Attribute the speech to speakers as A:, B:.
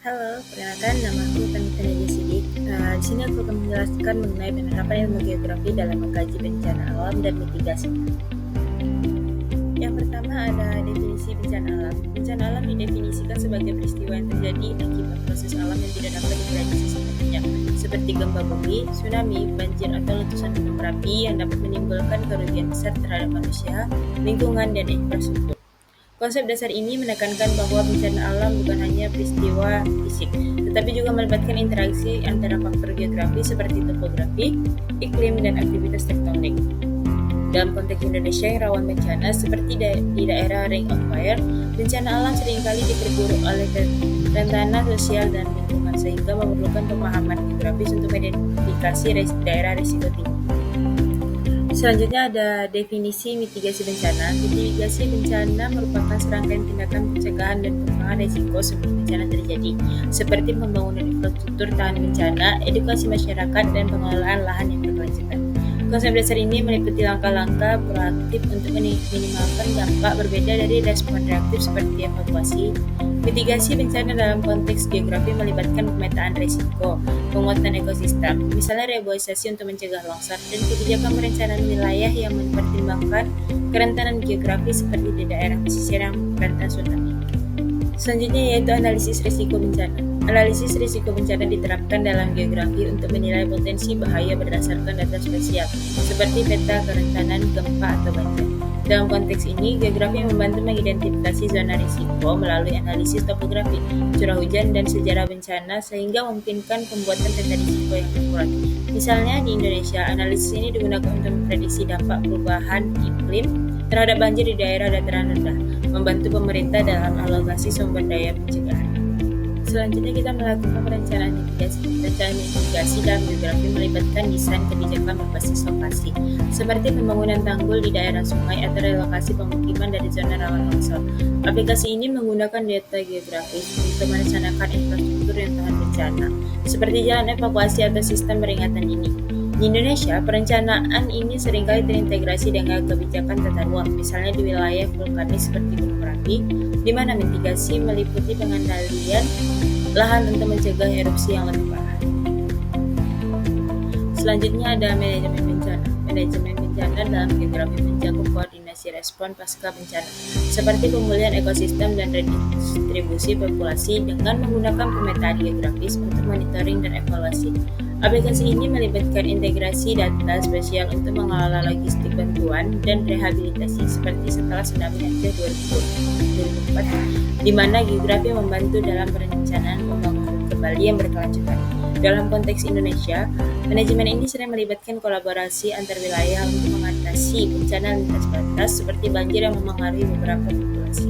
A: Halo, perkenalkan nama aku Tanita Nadia Sidik. Di sini aku akan menjelaskan mengenai penerapan ilmu geografi dalam mengkaji bencana alam dan mitigasi. Yang pertama ada definisi bencana alam. Bencana alam didefinisikan sebagai peristiwa yang terjadi akibat proses alam yang tidak dapat diprediksi sepenuhnya, seperti gempa bumi, tsunami, banjir, atau letusan gunung berapi yang dapat menimbulkan kerugian besar terhadap manusia, lingkungan, dan infrastruktur. Konsep dasar ini menekankan bahwa bencana alam bukan hanya peristiwa fisik, tetapi juga melibatkan interaksi antara faktor geografi seperti topografi, iklim, dan aktivitas tektonik. Dalam konteks Indonesia yang rawan bencana, seperti di daerah Ring of Fire, bencana alam seringkali diperburuk oleh kerentanan sosial dan lingkungan, sehingga memerlukan pemahaman geografis untuk mengidentifikasi daerah risiko tinggi. Selanjutnya ada definisi mitigasi bencana. Mitigasi bencana merupakan serangkaian tindakan pencegahan dan pengurangan risiko sebelum bencana terjadi, seperti pembangunan infrastruktur tahan bencana, edukasi masyarakat, dan pengelolaan lahan yang berkelanjutan. Konsep dasar ini meliputi langkah-langkah proaktif untuk meminimalkan dampak berbeda dari respon reaktif seperti evakuasi. Mitigasi bencana dalam konteks geografi melibatkan pemetaan risiko, penguatan ekosistem, misalnya reboisasi untuk mencegah longsor, dan kebijakan perencanaan wilayah yang mempertimbangkan kerentanan geografi seperti di daerah pesisir yang rentan tsunami. Selanjutnya yaitu analisis risiko bencana. Analisis risiko bencana diterapkan dalam geografi untuk menilai potensi bahaya berdasarkan data spesial, seperti peta kerentanan gempa atau banjir. Dalam konteks ini, geografi membantu mengidentifikasi zona risiko melalui analisis topografi, curah hujan, dan sejarah bencana sehingga memungkinkan pembuatan peta risiko yang akurat. Misalnya di Indonesia, analisis ini digunakan untuk memprediksi dampak perubahan iklim terhadap banjir di daerah dataran rendah, membantu pemerintah dalam alokasi sumber daya pencegahan. Selanjutnya kita melakukan perencanaan mitigasi. Perencanaan mitigasi dalam geografi melibatkan desain kebijakan berbasis lokasi, seperti pembangunan tanggul di daerah sungai atau relokasi pemukiman dari zona rawan longsor. Aplikasi ini menggunakan data geografis untuk merencanakan infrastruktur yang tahan bencana, seperti jalan evakuasi atau sistem peringatan dini. Di Indonesia, perencanaan ini seringkali terintegrasi dengan kebijakan tata ruang, misalnya di wilayah vulkanis seperti Gunung Merapi, di mana mitigasi meliputi pengendalian lahan untuk mencegah erupsi yang lebih parah. Selanjutnya ada manajemen bencana. Manajemen bencana dalam geografi mencakup koordinasi respon pasca bencana, seperti pemulihan ekosistem dan redistribusi populasi dengan menggunakan pemetaan geografis untuk monitoring dan evaluasi. Aplikasi ini melibatkan integrasi data spesial untuk mengelola logistik bantuan dan rehabilitasi seperti setelah tsunami Aceh 2004, di mana geografi membantu dalam perencanaan pembangunan kembali yang berkelanjutan. Dalam konteks Indonesia, manajemen ini sering melibatkan kolaborasi antar wilayah untuk mengatasi bencana lintas batas seperti banjir yang memengaruhi beberapa populasi.